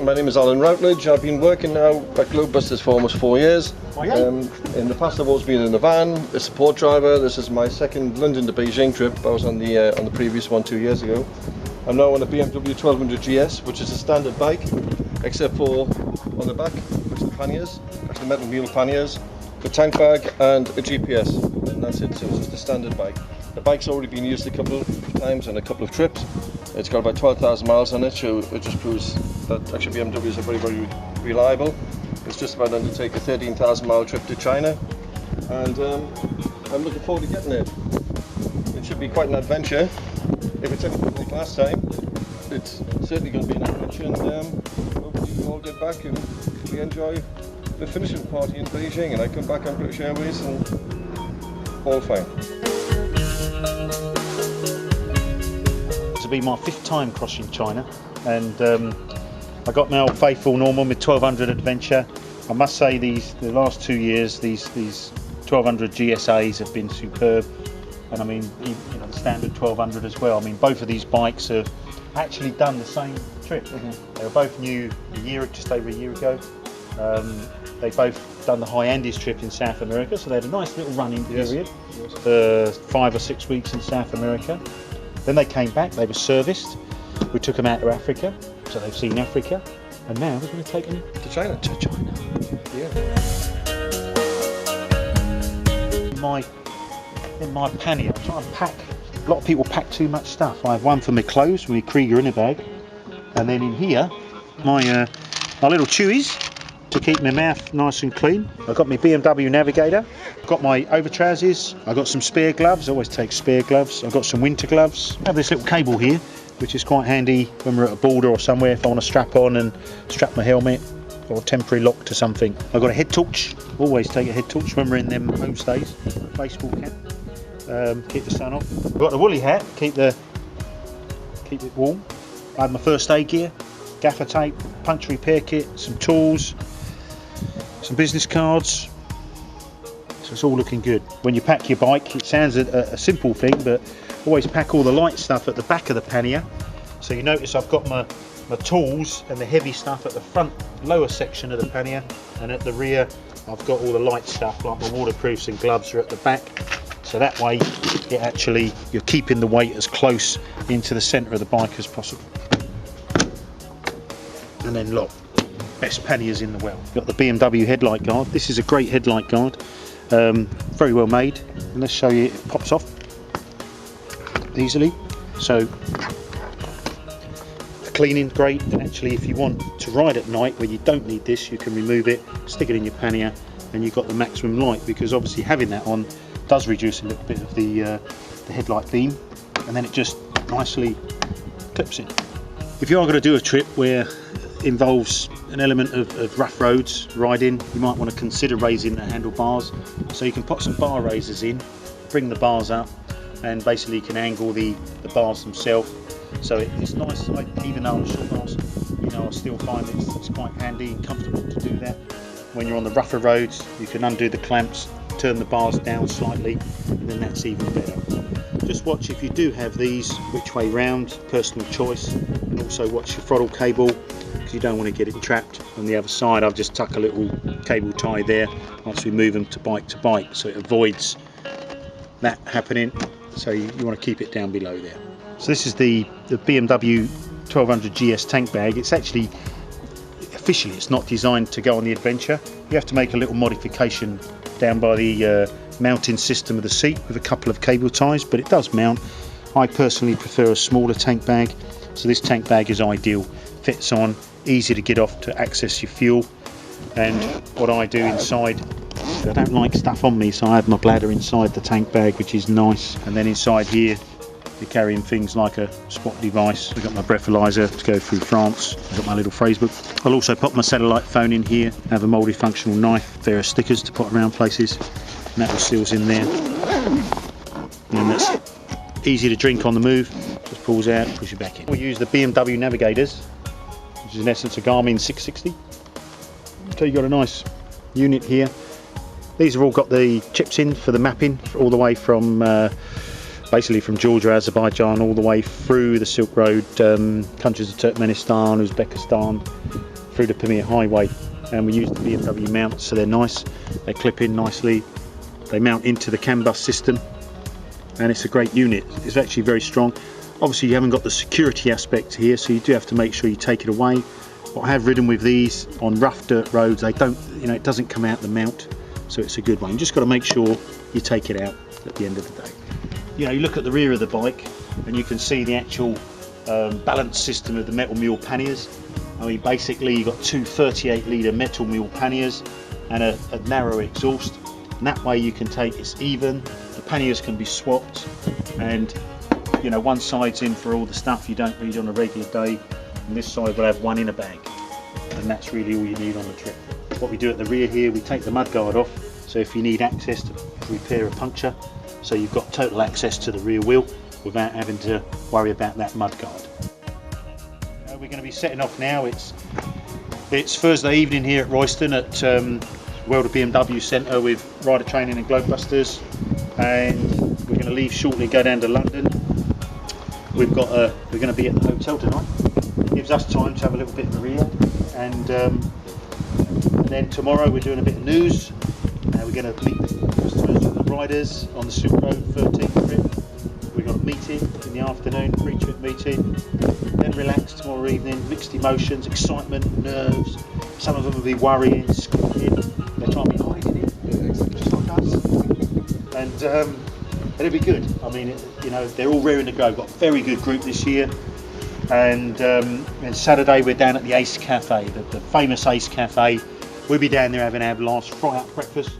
My name is Routledge. I've been working now at GlobeBusters for almost 4 years. In the past I've always been in a van, a support driver. This is my second London to Beijing trip. I was on the previous one 2 years ago. I'm now on a BMW 1200 GS, which is a standard bike, except for on the back, which are the panniers, actually metal mule panniers, the tank bag and a GPS, and that's it. So it's just a standard bike. The bike's already been used a couple of times on a couple of trips. It's got about 12,000 miles on it, so it just proves that actually BMWs are very, very reliable. It's just about to undertake a 13,000 mile trip to China, and I'm looking forward to getting it. It should be quite an adventure. If it's anything like last time, it's certainly going to be an adventure, and hopefully we'll all get back and we enjoy the finishing party in Beijing, and I come back on British Airways and all fine. This will be my 5th time crossing China, and I got my old faithful Norman with 1200 adventure. I must say the last 2 years these 1200 GSAs have been superb, and I mean the standard 1200 as well. I mean both of these bikes have actually done the same trip. They were both new just over a year ago. They both done the high Andes trip in South America, so they had a nice little running period for 5 or 6 weeks in South America. Then they came back, they were serviced. We took them out to Africa, so they've seen Africa, and now we're going to take them To China. Yeah. In my pannier, I try and pack. A lot of people pack too much stuff. I have one for my clothes, my Krieger in a bag, and then in here, my little chewies to keep my mouth nice and clean. I've got my BMW Navigator, I've got my over trousers, I've got some spare gloves, I always take spare gloves, I've got some winter gloves. I have this little cable here, which is quite handy when we're at a border or somewhere if I want to strap on and strap my helmet or temporary lock to something. I've got a head torch, always take a head torch when we're in them homestays, baseball cap, keep the sun off. I've got a woolly hat, keep it warm. I have my first aid gear, gaffer tape, punch repair kit, some tools, some business cards, so it's all looking good. When you pack your bike, it sounds a simple thing, but always pack all the light stuff at the back of the pannier. So you notice I've got my tools and the heavy stuff at the front lower section of the pannier, and at the rear I've got all the light stuff like my waterproofs and gloves are at the back, so that way you're keeping the weight as close into the centre of the bike as possible. And then look, best panniers in the world. Got the BMW headlight guard. This is a great headlight guard, very well made, and let's show you, it pops off easily, so for cleaning great. And actually if you want to ride at night where you don't need this, you can remove it, stick it in your pannier, and you've got the maximum light, because obviously having that on does reduce a little bit of the headlight beam, and then it just nicely clips in. If you are going to do a trip where involves an element of rough roads riding, you might want to consider raising the handlebars, so you can put some bar raisers in, bring the bars up, and basically you can angle the bars themselves, so it's nice. Even though I'm short bars, I still find it's quite handy and comfortable to do that. When you're on the rougher roads, you can undo the clamps, turn the bars down slightly, and then that's even better. Just watch, if you do have these, which way round, personal choice, and also watch your throttle cable, because you don't want to get it trapped on the other side. I've just tucked a little cable tie there once we move them to bike, so it avoids that happening, so you want to keep it down below there. So this is the BMW 1200 GS tank bag. It's actually, officially it's not designed to go on the adventure. You have to make a little modification down by the mounting system of the seat with a couple of cable ties, but it does mount. I personally prefer a smaller tank bag, so this tank bag is ideal, fits on, easy to get off to access your fuel. And what I do inside, I don't like stuff on me, so I have my bladder inside the tank bag, which is nice, and then inside here you're carrying things like a spot device. I've got my breathalyzer to go through France, I've got my little phrase book. I'll also put my satellite phone in here, have a multifunctional knife, a pair of stickers to put around places, and that all seals in there. And that's easy to drink on the move, just pulls out, push it back in. We use the BMW Navigators, which is in essence a Garmin 660. So you've got a nice unit here. These have all got the chips in for the mapping, all the way from basically from Georgia, Azerbaijan, all the way through the Silk Road, countries of Turkmenistan, Uzbekistan, through the Pamir Highway. And we use the BMW mounts, so they're nice, they clip in nicely, they mount into the CAN bus system, and it's a great unit. It's actually very strong. Obviously you haven't got the security aspect here, so you do have to make sure you take it away. But I have ridden with these on rough dirt roads. They don't, it doesn't come out the mount, so it's a good one. You just got to make sure you take it out at the end of the day. You look at the rear of the bike and you can see the actual balance system of the metal mule panniers. I mean, basically you've got two 38 litre metal mule panniers and a narrow exhaust, and that way you can take, it's even, the panniers can be swapped, and one side's in for all the stuff you don't need on a regular day, and this side will have one in a bag, and that's really all you need on the trip. What we do at the rear here, we take the mudguard off, so if you need access to repair a puncture, so you've got total access to the rear wheel without having to worry about that mudguard. We're going to be setting off now. It's Thursday evening here at Royston at World of BMW Centre with rider training and GlobeBusters, and we're going to leave shortly, go down to London. We're going to be at the hotel tonight. It gives us time to have a little bit of a read, and then tomorrow we're doing a bit of news. We're going to meet customers and the riders on the Silk Road 13th trip. We've got a meeting in the afternoon, pre-trip meeting, then relax tomorrow evening, mixed emotions, excitement, nerves. Some of them will be worrying, squawking, they're trying to be hiding it, just like us. And it'll be good. I mean, they're all raring to go. We've got a very good group this year. And Saturday we're down at the Ace Cafe, the famous Ace Cafe. We'll be down there having our last fry-up breakfast.